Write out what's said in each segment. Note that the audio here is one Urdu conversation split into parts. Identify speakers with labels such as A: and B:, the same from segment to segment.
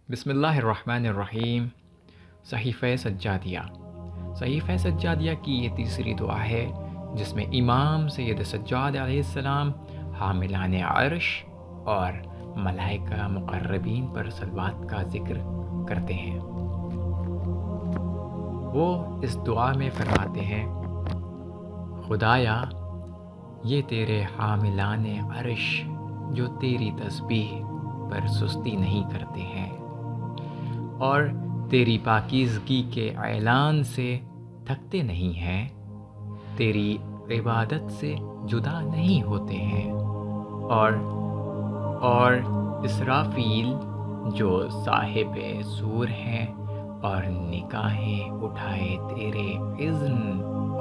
A: بسم اللہ الرحمن الرحیم۔ صحیفہ سجادیہ۔ صحیفہ سجادیہ کی یہ تیسری دعا ہے جس میں امام سید سجاد علیہ السلام حاملان عرش اور ملائکہ مقربین پر صلوات کا ذکر کرتے ہیں۔ وہ اس دعا میں فرماتے ہیں: خدایا، یہ تیرے حاملان عرش جو تیری تسبیح پر سستی نہیں کرتے ہیں اور تیری پاکیزگی کے اعلان سے تھکتے نہیں ہیں، تیری عبادت سے جدا نہیں ہوتے ہیں، اور اسرافیل جو صاحب سور ہیں اور نگاہیں اٹھائے تیرے اذن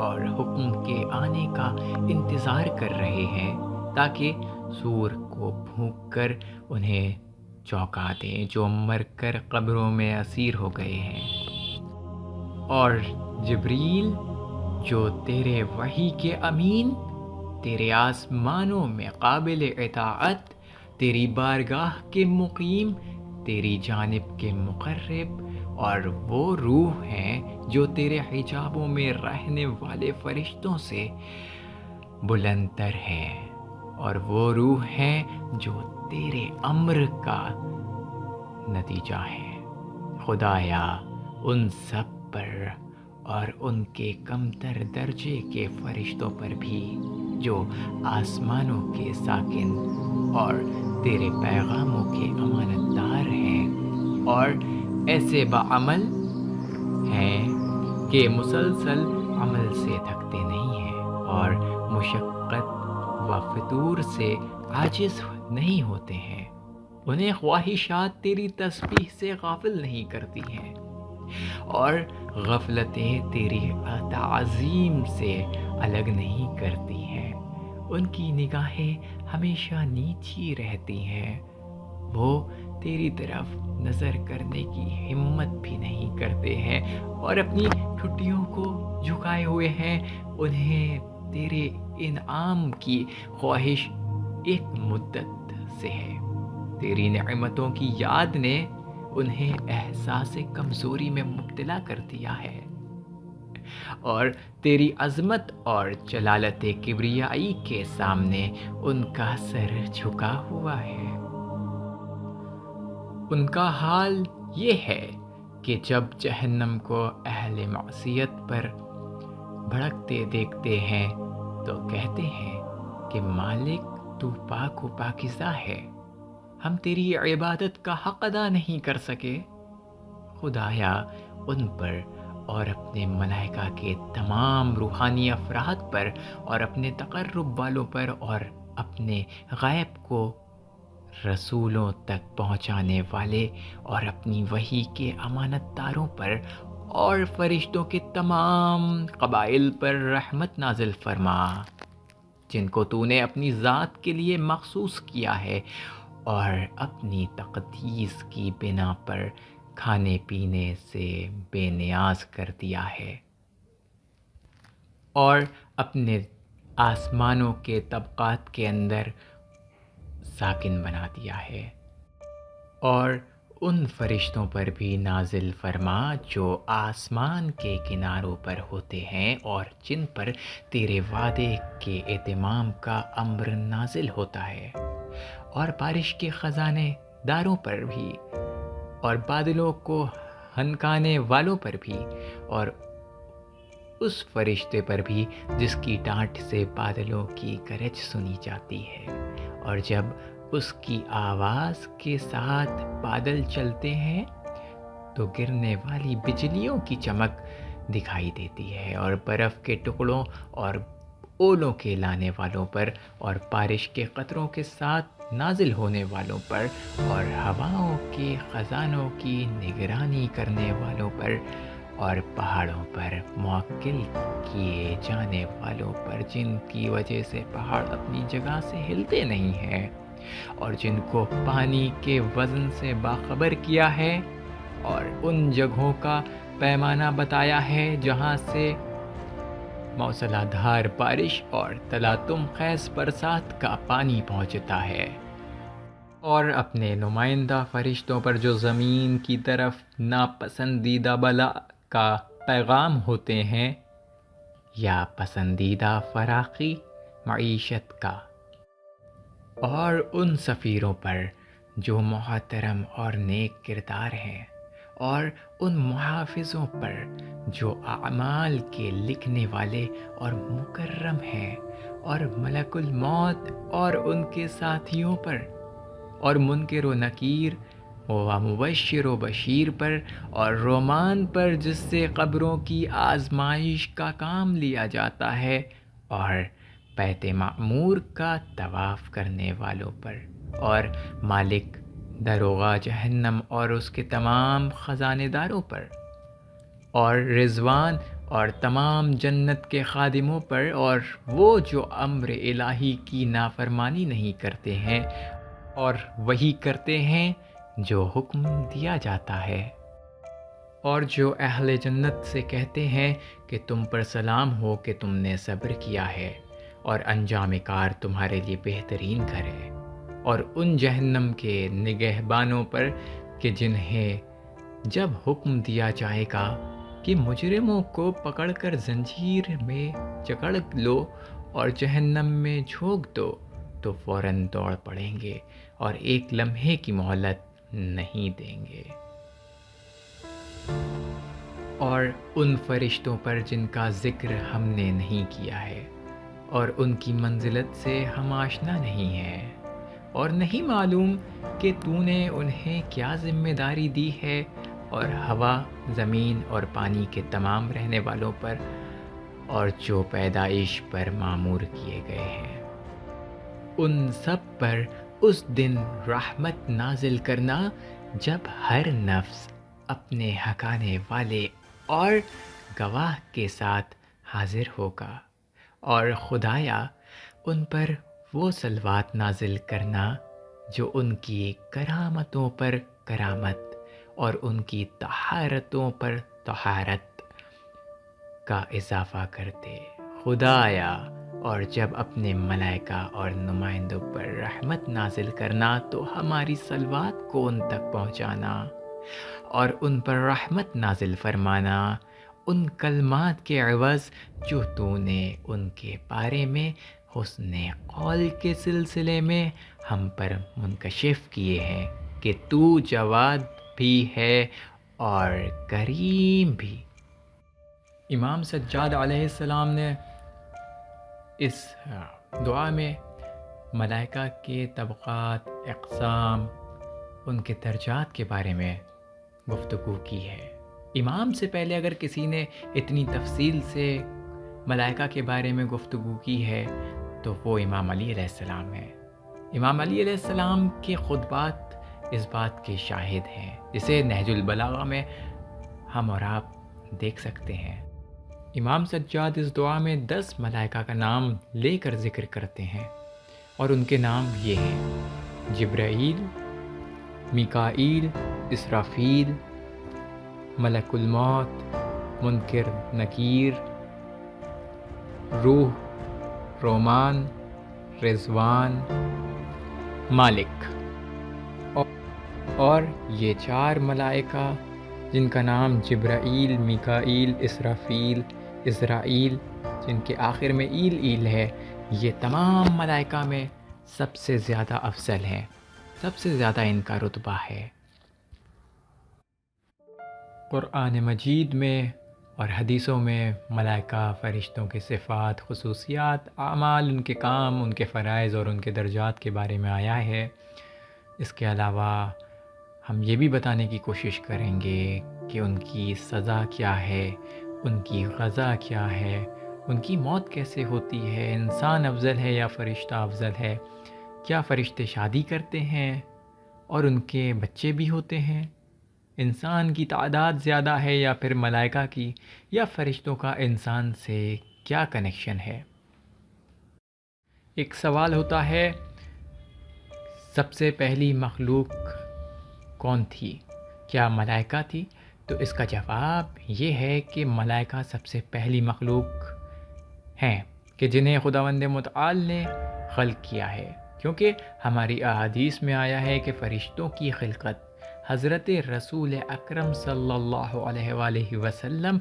A: اور حکم کے آنے کا انتظار کر رہے ہیں تاکہ سور کو پھونک کر انہیں چونکا دیں جو مر کر قبروں میں اسیر ہو گئے ہیں، اور جبریل جو تیرے وحی کے امین، تیرے آسمانوں میں قابل اطاعت، تیری بارگاہ کے مقیم، تیری جانب کے مقرب، اور وہ روح ہیں جو تیرے حجابوں میں رہنے والے فرشتوں سے بلند تر ہیں، اور وہ روح ہیں جو تیرے امر کا نتیجہ ہے۔ خدایا، ان سب پر اور ان کے کمتر درجے کے فرشتوں پر بھی جو آسمانوں کے ساکن اور تیرے پیغاموں کے امانت دار ہیں اور ایسے بعمل ہیں کہ مسلسل عمل سے تھکتے نہیں ہیں اور مشقت و فتور سے عاجز نہیں ہوتے ہیں، انہیں خواہشات تیری تسبیح سے غافل نہیں کرتی ہیں اور غفلتیں تیری تعظیم سے الگ نہیں کرتی ہیں، ان کی نگاہیں ہمیشہ نیچی رہتی ہیں، وہ تیری طرف نظر کرنے کی ہمت بھی نہیں کرتے ہیں اور اپنی ٹھٹیوں کو جھکائے ہوئے ہیں، انہیں تیرے انعام کی خواہش ایک مدت سے ہے، تیری نعمتوں کی یاد نے انہیں احساس کمزوری میں مبتلا کر دیا ہے، اور تیری عظمت اور جلالت کبریائی کے سامنے ان کا سر جھکا ہوا ہے۔ ان کا حال یہ ہے کہ جب جہنم کو اہل معصیت پر بھڑکتے دیکھتے ہیں تو کہتے ہیں کہ مالک تو پاک و پاکیزہ ہے، ہم تیری عبادت کا حق ادا نہیں کر سکے۔ خدایا، ان پر اور اپنے ملائکہ کے تمام روحانی افراد پر اور اپنے تقرب والوں پر اور اپنے غیب کو رسولوں تک پہنچانے والے اور اپنی وحی کے امانت داروں پر اور فرشتوں کے تمام قبائل پر رحمت نازل فرما جن کو تو نے اپنی ذات کے لیے مخصوص کیا ہے اور اپنی تقدیس کی بنا پر کھانے پینے سے بے نیاز کر دیا ہے، اور اپنے آسمانوں کے طبقات کے اندر ساکن بنا دیا ہے، اور ان فرشتوں پر بھی نازل فرما جو آسمان کے کناروں پر ہوتے ہیں اور جن پر تیرے وعدے کے اتمام کا امر نازل ہوتا ہے، اور بارش کے خزانے داروں پر بھی اور بادلوں کو ہنکانے والوں پر بھی، اور اس فرشتے پر بھی جس کی ڈانٹ سے بادلوں کی گرج سنی جاتی ہے، اور جب اس کی آواز کے ساتھ بادل چلتے ہیں تو گرنے والی بجلیوں کی چمک دکھائی دیتی ہے، اور برف کے ٹکڑوں اور اولوں کے لانے والوں پر اور بارش کے قطروں کے ساتھ نازل ہونے والوں پر اور ہواؤں کے خزانوں کی نگرانی کرنے والوں پر اور پہاڑوں پر موکل کیے جانے والوں پر جن کی وجہ سے پہاڑ اپنی جگہ سے ہلتے نہیں ہیں، اور جن کو پانی کے وزن سے باخبر کیا ہے، اور ان جگہوں کا پیمانہ بتایا ہے جہاں سے موسلا دھار بارش اور تلاطم خیز برسات کا پانی پہنچتا ہے، اور اپنے نمائندہ فرشتوں پر جو زمین کی طرف ناپسندیدہ بلا کا پیغام ہوتے ہیں یا پسندیدہ فراخی معیشت کا، اور ان سفیروں پر جو محترم اور نیک کردار ہیں، اور ان محافظوں پر جو اعمال کے لکھنے والے اور مکرم ہیں، اور ملک الموت اور ان کے ساتھیوں پر، اور منکر و نکیر و مبشر و بشیر پر، اور رومان پر جس سے قبروں کی آزمائش کا کام لیا جاتا ہے، اور بیت معمور کا طواف کرنے والوں پر، اور مالک دروغہ جہنم اور اس کے تمام خزانے داروں پر، اور رضوان اور تمام جنت کے خادموں پر، اور وہ جو امر الہی کی نافرمانی نہیں کرتے ہیں اور وہی کرتے ہیں جو حکم دیا جاتا ہے، اور جو اہل جنت سے کہتے ہیں کہ تم پر سلام ہو کہ تم نے صبر کیا ہے اور انجام کار تمہارے لیے بہترین گھر ہے، اور ان جہنم کے نگہبانوں پر کہ جنہیں جب حکم دیا جائے گا کہ مجرموں کو پکڑ کر زنجیر میں جکڑ لو اور جہنم میں جھونک دو تو فوراً دوڑ پڑیں گے اور ایک لمحے کی مہلت نہیں دیں گے، اور ان فرشتوں پر جن کا ذکر ہم نے نہیں کیا ہے اور ان کی منزلت سے ہم آشنا نہیں ہیں، اور نہیں معلوم کہ تو نے انہیں کیا ذمہ داری دی ہے، اور ہوا، زمین اور پانی کے تمام رہنے والوں پر، اور جو پیدائش پر معمور کیے گئے ہیں، ان سب پر اس دن رحمت نازل کرنا جب ہر نفس اپنے حقانے والے اور گواہ کے ساتھ حاضر ہوگا، اور خدایا ان پر وہ صلوات نازل کرنا جو ان کی کرامتوں پر کرامت اور ان کی طہارتوں پر طہارت کا اضافہ کرتے، خدایا، اور جب اپنے ملائکہ اور نمائندوں پر رحمت نازل کرنا تو ہماری صلوات کو ان تک پہنچانا اور ان پر رحمت نازل فرمانا ان کلمات کے عوض جو تو نے ان کے بارے میں حسن قول کے سلسلے میں ہم پر منکشف کیے ہیں کہ تو جواد بھی ہے اور کریم بھی۔ امام سجاد علیہ السلام نے اس دعا میں ملائکہ کے طبقات، اقسام، ان کے درجات کے بارے میں گفتگو کی ہے۔ امام سے پہلے اگر کسی نے اتنی تفصیل سے ملائکہ کے بارے میں گفتگو کی ہے تو وہ امام علی علیہ السلام ہیں۔ امام علی علیہ السلام کے خطبات اس بات کے شاہد ہیں، جسے نہج البلاغہ میں ہم اور آپ دیکھ سکتے ہیں۔ امام سجاد اس دعا میں 10 ملائکہ کا نام لے کر ذکر کرتے ہیں، اور ان کے نام یہ ہیں: جبرائیل، میکائیل، اسرافیل، ملک الموت، منکر نکیر، روح، رومان، رضوان، مالک۔ اور یہ 4 ملائکہ جن کا نام جبرائیل، میکائیل، اسرافیل، عزرائیل، جن کے آخر میں ایل ہے، یہ تمام ملائکہ میں سب سے زیادہ افضل ہیں، سب سے زیادہ ان کا رتبہ ہے۔ قرآن مجید میں اور حدیثوں میں ملائکہ فرشتوں کے صفات، خصوصیات، اعمال، ان کے کام، ان کے فرائض اور ان کے درجات کے بارے میں آیا ہے۔ اس کے علاوہ ہم یہ بھی بتانے کی کوشش کریں گے کہ ان کی سزا کیا ہے، ان کی غذا کیا ہے، ان کی موت کیسے ہوتی ہے، انسان افضل ہے یا فرشتہ افضل ہے، کیا فرشتے شادی کرتے ہیں اور ان کے بچے بھی ہوتے ہیں، انسان کی تعداد زیادہ ہے یا پھر ملائکہ کی، یا فرشتوں کا انسان سے کیا کنیکشن ہے۔ ایک سوال ہوتا ہے، سب سے پہلی مخلوق کون تھی؟ کیا ملائکہ تھی؟ تو اس کا جواب یہ ہے کہ ملائکہ سب سے پہلی مخلوق ہیں کہ جنہیں خداوند متعال نے خلق کیا ہے، کیونکہ ہماری احادیث میں آیا ہے کہ فرشتوں کی خلقت حضرت رسول اکرم صلی اللہ علیہ وآلہ وسلم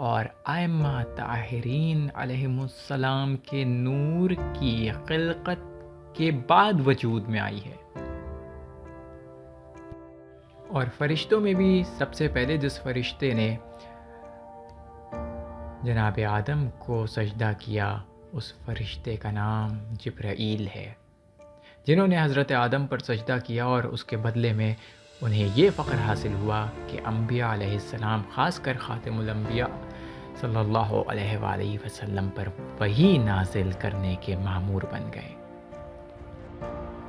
A: اور ائمہ طاہرین علیہم السلام کے نور کی خلقت کے بعد وجود میں آئی ہے۔ اور فرشتوں میں بھی سب سے پہلے جس فرشتے نے جناب آدم کو سجدہ کیا اس فرشتے کا نام جبرائیل ہے، جنہوں نے حضرت آدم پر سجدہ کیا اور اس کے بدلے میں انہیں یہ فخر حاصل ہوا کہ انبیاء علیہ السلام خاص کر خاتم الانبیاء صلی اللہ علیہ وآلہ وسلم پر وحی نازل کرنے کے مامور بن گئے۔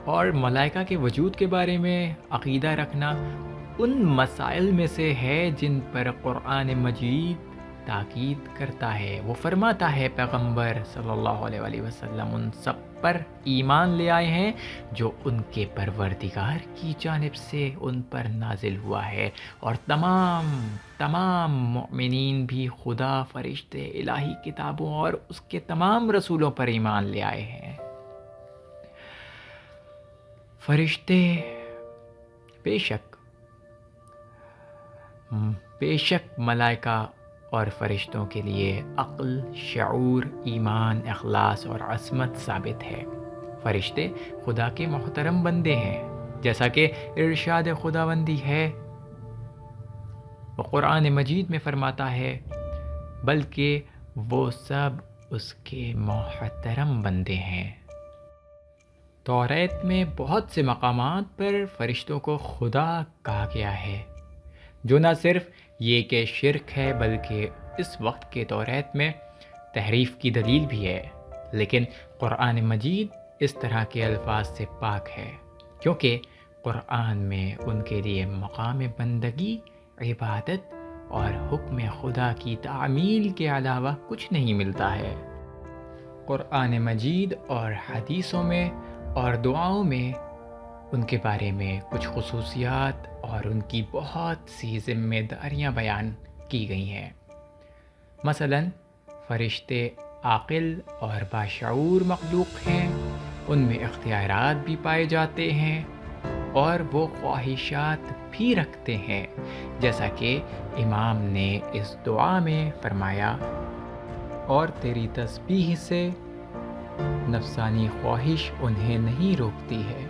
A: اور ملائکہ کے وجود کے بارے میں عقیدہ رکھنا ان مسائل میں سے ہے جن پر قرآن مجید تاکید کرتا ہے۔ وہ فرماتا ہے پیغمبر صلی اللہ علیہ وآلہ وسلم ان سب پر ایمان لے آئے ہیں جو ان کے پروردگار کی جانب سے ان پر نازل ہوا ہے، اور تمام مؤمنین بھی خدا، فرشتے، الہی کتابوں اور اس کے تمام رسولوں پر ایمان لے آئے ہیں۔ فرشتے بے شک ملائکہ اور فرشتوں کے لیے عقل، شعور، ایمان، اخلاص اور عصمت ثابت ہے۔ فرشتے خدا کے محترم بندے ہیں، جیسا کہ ارشاد خداوندی ہے۔ وہ قرآن مجید میں فرماتا ہے بلکہ وہ سب اس کے محترم بندے ہیں۔ توریت میں بہت سے مقامات پر فرشتوں کو خدا کہا گیا ہے، جو نہ صرف یہ کہ شرک ہے بلکہ اس وقت کے توریت میں تحریف کی دلیل بھی ہے، لیکن قرآن مجید اس طرح کے الفاظ سے پاک ہے، کیونکہ قرآن میں ان کے لیے مقام بندگی، عبادت اور حکم خدا کی تعمیل کے علاوہ کچھ نہیں ملتا ہے۔ قرآن مجید اور حدیثوں میں اور دعاؤں میں ان کے بارے میں کچھ خصوصیات اور ان کی بہت سی ذمہ داریاں بیان کی گئی ہیں۔ مثلا فرشتے عاقل اور باشعور مخلوق ہیں، ان میں اختیارات بھی پائے جاتے ہیں اور وہ خواہشات بھی رکھتے ہیں، جیسا کہ امام نے اس دعا میں فرمایا، اور تیری تسبیح سے نفسانی خواہش انہیں نہیں روکتی ہے،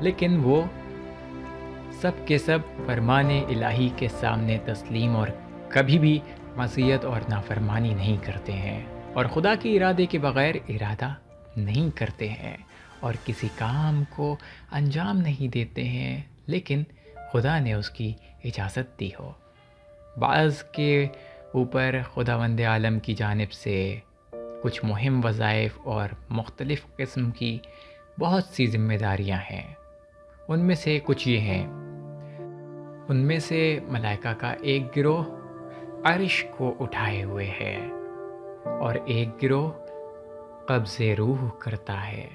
A: لیکن وہ سب کے سب فرمان الہی کے سامنے تسلیم اور کبھی بھی معصیت اور نافرمانی نہیں کرتے ہیں، اور خدا کے ارادے کے بغیر ارادہ نہیں کرتے ہیں، اور کسی کام کو انجام نہیں دیتے ہیں لیکن خدا نے اس کی اجازت دی ہو۔ بعض کے اوپر خداوند عالم کی جانب سے کچھ مہم وظائف اور مختلف قسم کی بہت سی ذمہ داریاں ہیں۔ ان میں سے کچھ یہ ہیں، ان میں سے ملائکہ کا ایک گروہ عرش کو اٹھائے ہوئے ہے اور ایک گروہ قبض روح کرتا ہے،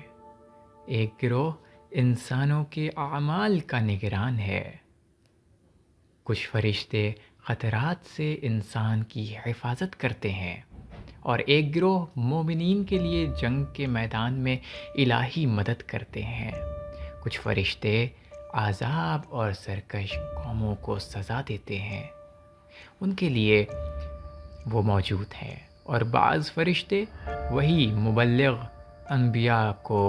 A: ایک گروہ انسانوں کے اعمال کا نگران ہے، کچھ فرشتے خطرات سے انسان کی حفاظت کرتے ہیں، اور ایک گروہ مومنین کے لیے جنگ کے میدان میں الہی مدد کرتے ہیں۔ کچھ فرشتے عذاب اور سرکش قوموں کو سزا دیتے ہیں، ان کے لیے وہ موجود ہیں، اور بعض فرشتے وہی مبلغ انبیاء کو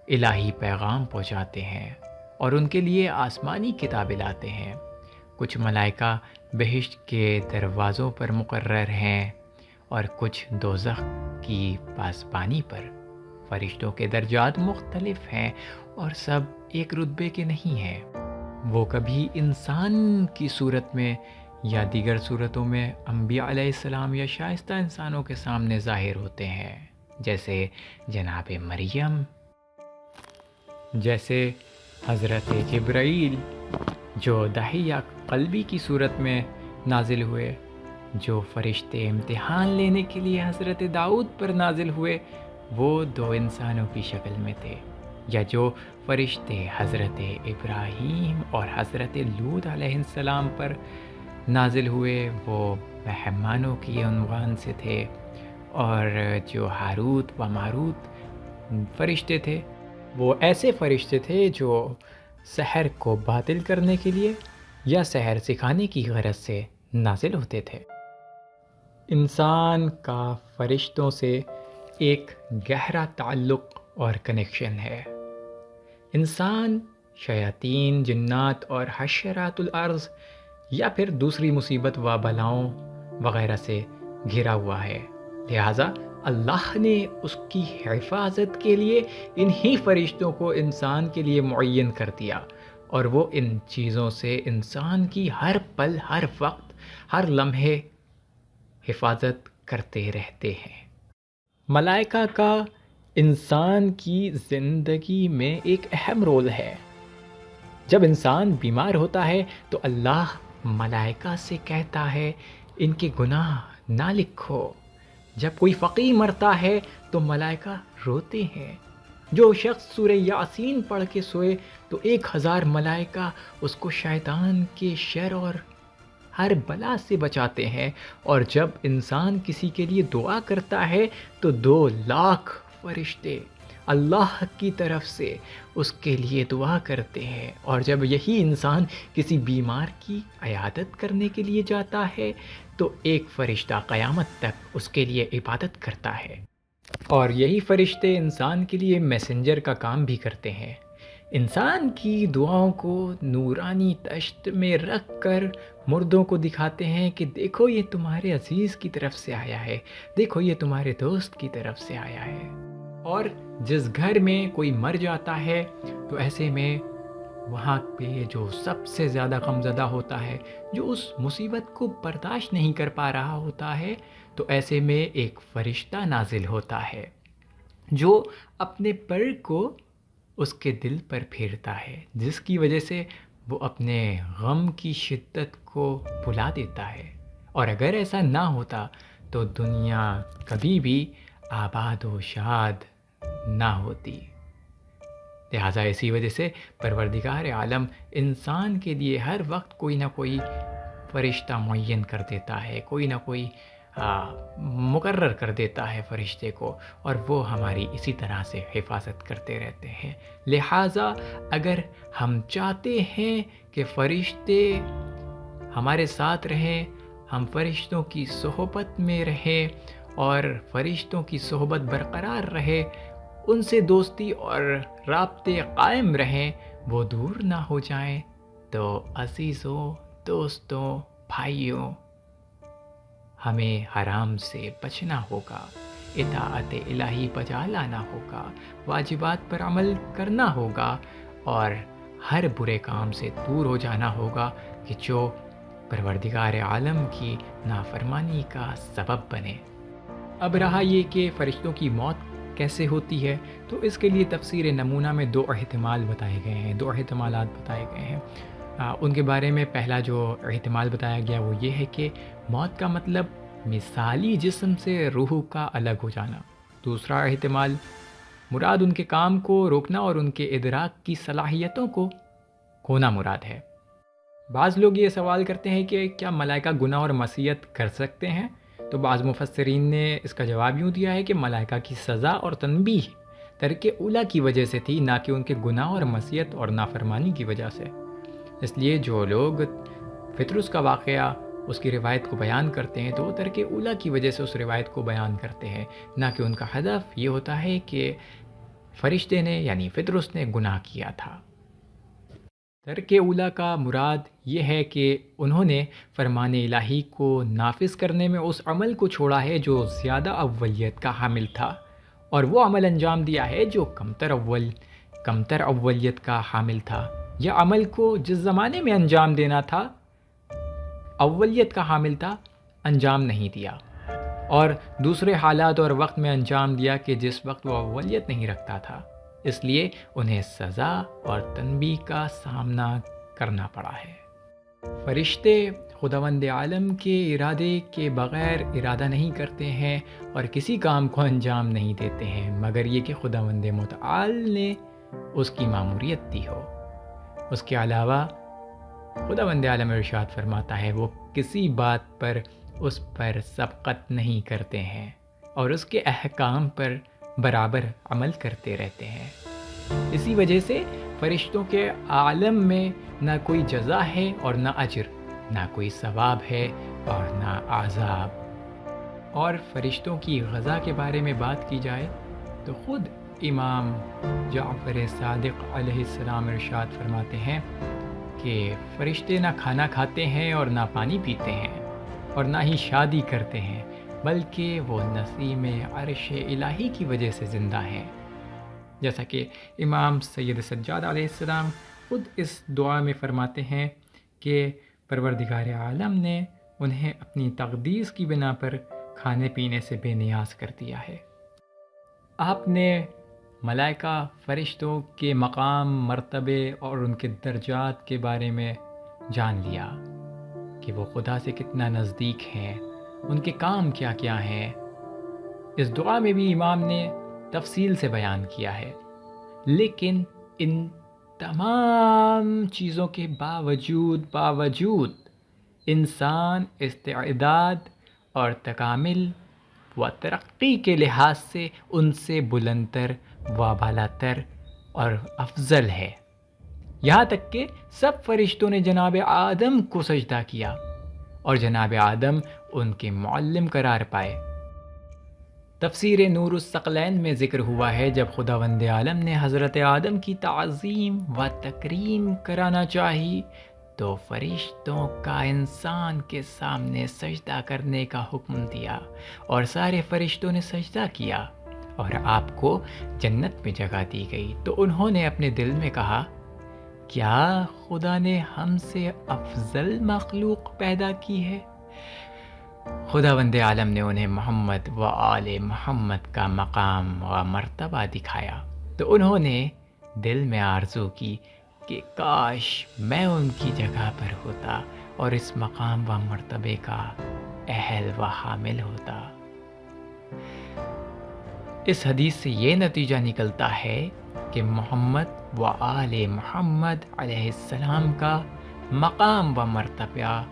A: الہی پیغام پہنچاتے ہیں اور ان کے لیے آسمانی کتابیں لاتے ہیں۔ کچھ ملائکہ بہشت کے دروازوں پر مقرر ہیں اور کچھ دوزخ کی پاسبانی پر۔ فرشتوں کے درجات مختلف ہیں اور سب ایک رتبے کے نہیں ہیں، وہ کبھی انسان کی صورت میں یا دیگر صورتوں میں انبیاء علیہ السلام یا شائستہ انسانوں کے سامنے ظاہر ہوتے ہیں، جیسے جناب مریم، جیسے حضرت جبرائیل جو داہیہ قلبی کی صورت میں نازل ہوئے، جو فرشتے امتحان لینے کے لیے حضرت داؤد پر نازل ہوئے وہ 2 انسانوں کی شکل میں تھے، یا جو فرشتے حضرت ابراہیم اور حضرت لوط علیہ السلام پر نازل ہوئے وہ مہمانوں کی عنوان سے تھے، اور جو ہاروت و ماروت فرشتے تھے وہ ایسے فرشتے تھے جو سحر کو باطل کرنے کے لیے یا سحر سکھانے کی غرض سے نازل ہوتے تھے۔ انسان کا فرشتوں سے ایک گہرا تعلق اور کنیکشن ہے۔ انسان شیاطین، جنات اور حشرات الارض یا پھر دوسری مصیبت و بلاؤں وغیرہ سے گھرا ہوا ہے، لہٰذا اللہ نے اس کی حفاظت کے لیے انہی فرشتوں کو انسان کے لیے معین کر دیا، اور وہ ان چیزوں سے انسان کی ہر پل، ہر وقت، ہر لمحے حفاظت کرتے رہتے ہیں۔ ملائکہ کا انسان کی زندگی میں ایک اہم رول ہے۔ جب انسان بیمار ہوتا ہے تو اللہ ملائکہ سے کہتا ہے ان کے گناہ نہ لکھو۔ جب کوئی فقیر مرتا ہے تو ملائکہ روتے ہیں۔ جو شخص سورہ یاسین پڑھ کے سوئے تو 1000 ملائکہ اس کو شیطان کے شر اور ہر بلا سے بچاتے ہیں، اور جب انسان کسی کے لیے دعا کرتا ہے تو 2,00,000 فرشتے اللہ کی طرف سے اس کے لیے دعا کرتے ہیں، اور جب یہی انسان کسی بیمار کی عیادت کرنے کے لیے جاتا ہے تو ایک فرشتہ قیامت تک اس کے لیے عبادت کرتا ہے، اور یہی فرشتے انسان کے لیے میسنجر کا کام بھی کرتے ہیں۔ انسان کی دعاؤں کو نورانی تشت میں رکھ کر مردوں کو دکھاتے ہیں کہ دیکھو یہ تمہارے عزیز کی طرف سے آیا ہے، دیکھو یہ تمہارے دوست کی طرف سے آیا ہے۔ اور جس گھر میں کوئی مر جاتا ہے تو ایسے میں وہاں پہ جو سب سے زیادہ غمزدہ ہوتا ہے، جو اس مصیبت کو برداشت نہیں کر پا رہا ہوتا ہے، تو ایسے میں ایک فرشتہ نازل ہوتا ہے جو اپنے پر کو اس کے دل پر پھیرتا ہے، جس کی وجہ سے وہ اپنے غم کی شدت کو بھلا دیتا ہے، اور اگر ایسا نہ ہوتا تو دنیا کبھی بھی آباد و شاد نہ ہوتی۔ لہٰذا اسی وجہ سے پروردگار عالم انسان کے لیے ہر وقت کوئی نہ کوئی فرشتہ معین کر دیتا ہے، کوئی نہ کوئی مقرر کر دیتا ہے فرشتے کو، اور وہ ہماری اسی طرح سے حفاظت کرتے رہتے ہیں۔ لہٰذا اگر ہم چاہتے ہیں کہ فرشتے ہمارے ساتھ رہیں، ہم فرشتوں کی صحبت میں رہیں اور فرشتوں کی صحبت برقرار رہے، ان سے دوستی اور رابطے قائم رہیں، وہ دور نہ ہو جائیں، تو عزیزوں، دوستوں، بھائیوں، ہمیں حرام سے بچنا ہوگا، اطاعت الہی بجا لانا ہوگا، واجبات پر عمل کرنا ہوگا، اور ہر برے کام سے دور ہو جانا ہوگا کہ جو پروردگار عالم کی نافرمانی کا سبب بنے۔ اب رہا یہ کہ فرشتوں کی موت کیسے ہوتی ہے، تو اس کے لیے تفسیر نمونہ میں 2 احتمال بتائے گئے ہیں، 2 احتمالات بتائے گئے ہیں۔ ان کے بارے میں پہلا جو احتمال بتایا گیا وہ یہ ہے کہ موت کا مطلب مثالی جسم سے روح کا الگ ہو جانا۔ دوسرا احتمال مراد ان کے کام کو روکنا اور ان کے ادراک کی صلاحیتوں کو کھونا مراد ہے۔ بعض لوگ یہ سوال کرتے ہیں کہ کیا ملائکہ گناہ اور معصیت کر سکتے ہیں؟ تو بعض مفسرین نے اس کا جواب یوں دیا ہے کہ ملائکہ کی سزا اور تنبیہ ترک اولیٰ کی وجہ سے تھی، نہ کہ ان کے گناہ اور معصیت اور نافرمانی کی وجہ سے۔ اس لیے جو لوگ فطرس کا واقعہ، اس کی روایت کو بیان کرتے ہیں تو وہ ترک اولیٰ کی وجہ سے اس روایت کو بیان کرتے ہیں، نہ کہ ان کا ہدف یہ ہوتا ہے کہ فرشتے نے یعنی فطرس نے گناہ کیا تھا۔ ترک اولیٰ کا مراد یہ ہے کہ انہوں نے فرمان الہی کو نافذ کرنے میں اس عمل کو چھوڑا ہے جو زیادہ اولیت کا حامل تھا، اور وہ عمل انجام دیا ہے جو کمتر اولیت کا حامل تھا، یا عمل کو جس زمانے میں انجام دینا تھا اولیت کا حامل تھا انجام نہیں دیا، اور دوسرے حالات اور وقت میں انجام دیا کہ جس وقت وہ اولیت نہیں رکھتا تھا، اس لیے انہیں سزا اور تنبیہ کا سامنا کرنا پڑا ہے۔ فرشتے خداوند عالم کے ارادے کے بغیر ارادہ نہیں کرتے ہیں اور کسی کام کو انجام نہیں دیتے ہیں مگر یہ کہ خداوند متعال نے اس کی ماموریت دی ہو۔ اس کے علاوہ خداوند عالم ارشاد فرماتا ہے وہ کسی بات پر اس پر سبقت نہیں کرتے ہیں اور اس کے احکام پر برابر عمل کرتے رہتے ہیں۔ اسی وجہ سے فرشتوں کے عالم میں نہ کوئی جزا ہے اور نہ اجر، نہ کوئی ثواب ہے اور نہ عذاب۔ اور فرشتوں کی غذا کے بارے میں بات کی جائے تو خود امام جعفر صادق علیہ السلام ارشاد فرماتے ہیں کہ فرشتے نہ کھانا کھاتے ہیں اور نہ پانی پیتے ہیں اور نہ ہی شادی کرتے ہیں، بلکہ وہ نسیم عرش الہی کی وجہ سے زندہ ہیں۔ جیسا کہ امام سید سجاد علیہ السلام خود اس دعا میں فرماتے ہیں کہ پروردگار عالم نے انہیں اپنی تقدیس کی بنا پر کھانے پینے سے بے نیاز کر دیا ہے۔ آپ نے ملائکہ فرشتوں کے مقام، مرتبے اور ان کے درجات کے بارے میں جان لیا کہ وہ خدا سے کتنا نزدیک ہیں، ان کے کام کیا کیا ہیں۔ اس دعا میں بھی امام نے تفصیل سے بیان کیا ہے، لیکن ان تمام چیزوں کے باوجود انسان استعداد اور تکامل و ترقی کے لحاظ سے ان سے بلندتر و بالاتر اور افضل ہے، یہاں تک کہ سب فرشتوں نے جناب آدم کو سجدہ کیا اور جناب آدم ان کے معلم قرار پائے۔ تفسیر نور الثقلین میں ذکر ہوا ہے جب خداوند عالم نے حضرت آدم کی تعظیم و تکریم کرانا چاہی تو فرشتوں کا انسان کے سامنے سجدہ کرنے کا حکم دیا اور سارے فرشتوں نے سجدہ کیا اور آپ کو جنت میں جگہ دی گئی۔ تو انہوں نے اپنے دل میں کہا، کیا خدا نے ہم سے افضل مخلوق پیدا کی ہے؟ خداوند عالم نے انہیں محمد و آل محمد کا مقام و مرتبہ دکھایا تو انہوں نے دل میں آرزو کی کہ کاش میں ان کی جگہ پر ہوتا اور اس مقام و مرتبے کا اہل و حامل ہوتا۔ اس حدیث سے یہ نتیجہ نکلتا ہے کہ محمد و آل محمد علیہ السلام کا مقام و مرتبہ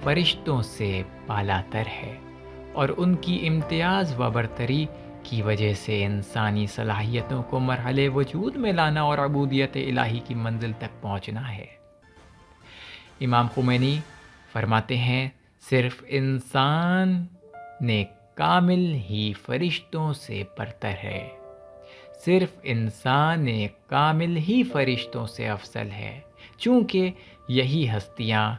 A: فرشتوں سے بالاتر ہے اور ان کی امتیاز و برتری کی وجہ سے انسانی صلاحیتوں کو مرحلے وجود میں لانا اور عبودیت الہی کی منزل تک پہنچنا ہے۔ امام خمینی فرماتے ہیں، صرف انسان نے کامل ہی فرشتوں سے برتر ہے، صرف انسان ایک کامل ہی فرشتوں سے افضل ہے، چونکہ یہی ہستیاں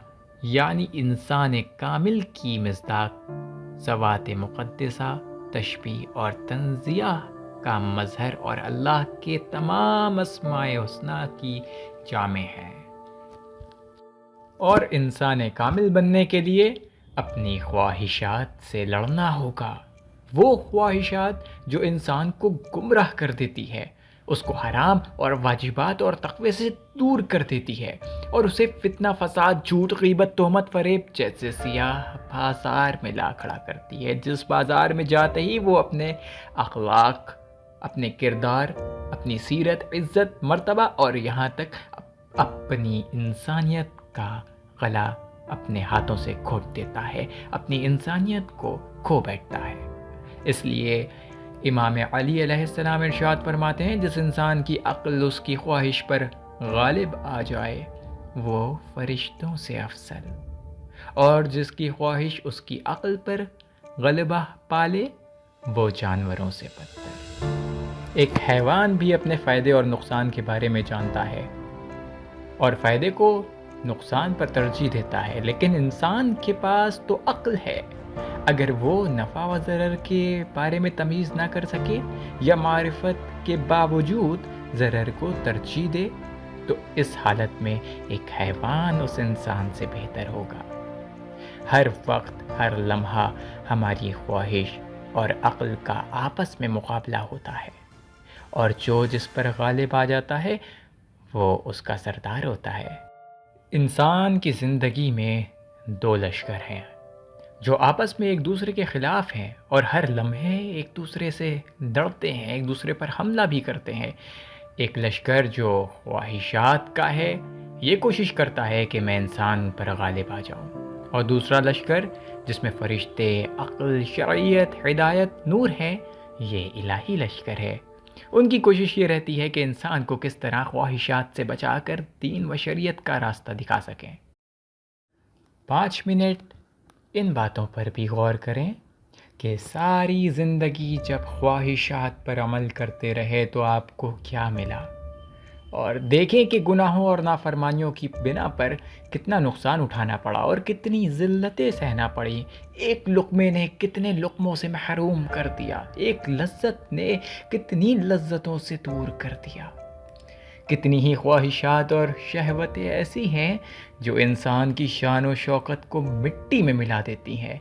A: یعنی انسان کامل کی مصداق ذوات مقدسہ، تشبیہ اور تنزیہ کا مظہر اور اللہ کے تمام اسماء حسنی کی جامع ہے۔ اور انسان کامل بننے کے لیے اپنی خواہشات سے لڑنا ہوگا، وہ خواہشات جو انسان کو گمراہ کر دیتی ہے، اس کو حرام اور واجبات اور تقوی سے دور کر دیتی ہے اور اسے فتنہ، فساد، جھوٹ، غیبت، تہمت، فریب جیسے سیاہ بازار میں لا کھڑا کرتی ہے، جس بازار میں جاتے ہی وہ اپنے اخلاق، اپنے کردار، اپنی سیرت، عزت، مرتبہ اور یہاں تک اپنی انسانیت کا گلا اپنے ہاتھوں سے گھونٹ دیتا ہے، اپنی انسانیت کو کھو بیٹھتا ہے۔ اس لیے امام علی علیہ السلام ارشاد فرماتے ہیں، جس انسان کی عقل اس کی خواہش پر غالب آ جائے وہ فرشتوں سے افضل، اور جس کی خواہش اس کی عقل پر غلبہ پالے وہ جانوروں سے بدتر۔ ایک حیوان بھی اپنے فائدے اور نقصان کے بارے میں جانتا ہے اور فائدے کو نقصان پر ترجیح دیتا ہے، لیکن انسان کے پاس تو عقل ہے۔ اگر وہ نفع و ضرر کے بارے میں تمیز نہ کر سکے یا معرفت کے باوجود ضرر کو ترجیح دے تو اس حالت میں ایک حیوان اس انسان سے بہتر ہوگا۔ ہر وقت، ہر لمحہ ہماری خواہش اور عقل کا آپس میں مقابلہ ہوتا ہے، اور جو جس پر غالب آ جاتا ہے وہ اس کا سردار ہوتا ہے۔ انسان کی زندگی میں دو لشکر ہیں جو آپس میں ایک دوسرے کے خلاف ہیں اور ہر لمحے ایک دوسرے سے لڑتے ہیں، ایک دوسرے پر حملہ بھی کرتے ہیں۔ ایک لشکر جو خواہشات کا ہے، یہ کوشش کرتا ہے کہ میں انسان پر غالب آ جاؤں، اور دوسرا لشکر جس میں فرشتے، عقل، شرعیت، ہدایت، نور ہیں، یہ الہی لشکر ہے ان کی کوشش یہ رہتی ہے کہ انسان کو کس طرح خواہشات سے بچا کر دین و شریعت کا راستہ دکھا سکیں۔ 5 منٹ ان باتوں پر بھی غور کریں کہ ساری زندگی جب خواہشات پر عمل کرتے رہے تو آپ کو کیا ملا، اور دیکھیں کہ گناہوں اور نافرمانیوں کی بنا پر کتنا نقصان اٹھانا پڑا اور کتنی ذلتیں سہنا پڑی۔ ایک لقمے نے کتنے لقموں سے محروم کر دیا، ایک لذت نے کتنی لذتوں سے دور کر دیا۔ کتنی ہی خواہشات اور شہوتیں ایسی ہیں جو انسان کی شان و شوکت کو مٹی میں ملا دیتی ہیں،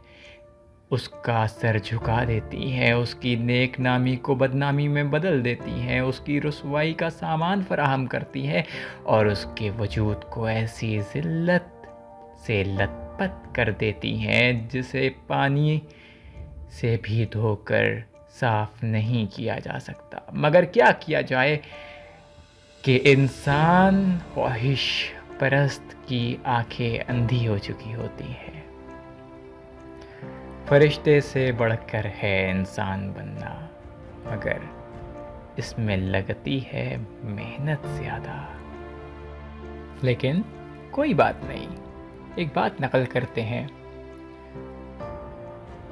A: اس کا سر جھکا دیتی ہیں، اس کی نیک نامی کو بدنامی میں بدل دیتی ہیں، اس کی رسوائی کا سامان فراہم کرتی ہیں اور اس کے وجود کو ایسی ذلت سے لت پت کر دیتی ہیں جسے پانی سے بھی دھو کر صاف نہیں کیا جا سکتا۔ مگر کیا کیا جائے کہ انسان خواہش پرست کی آنکھیں اندھی ہو چکی ہوتی ہیں۔ فرشتے سے بڑھ کر ہے انسان بننا، مگر اس میں لگتی ہے محنت زیادہ۔ لیکن کوئی بات نہیں، ایک بات نقل کرتے ہیں،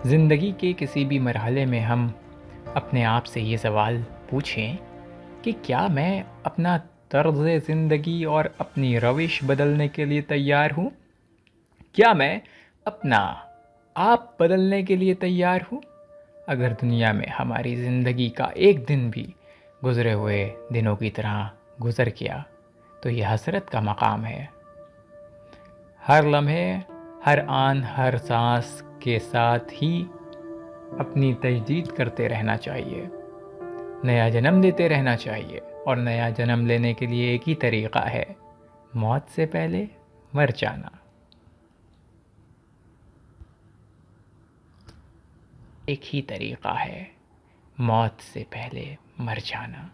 A: زندگی کے کسی بھی مرحلے میں ہم اپنے آپ سے یہ سوال پوچھیں کہ کیا میں اپنا طرز زندگی اور اپنی روش بدلنے کے لیے تیار ہوں؟ کیا میں اپنا آپ بدلنے کے لیے تیار ہوں؟ اگر دنیا میں ہماری زندگی کا ایک دن بھی گزرے ہوئے دنوں کی طرح گزر گیا تو یہ حسرت کا مقام ہے۔ ہر لمحے، ہر آن، ہر سانس کے ساتھ ہی اپنی تجدید کرتے رہنا چاہیے، نیا جنم لیتے رہنا چاہیے، اور نیا جنم لینے کے لیے ایک ہی طریقہ ہے، موت سے پہلے مر جانا۔ ایک ہی طریقہ ہے، موت سے پہلے مر جانا۔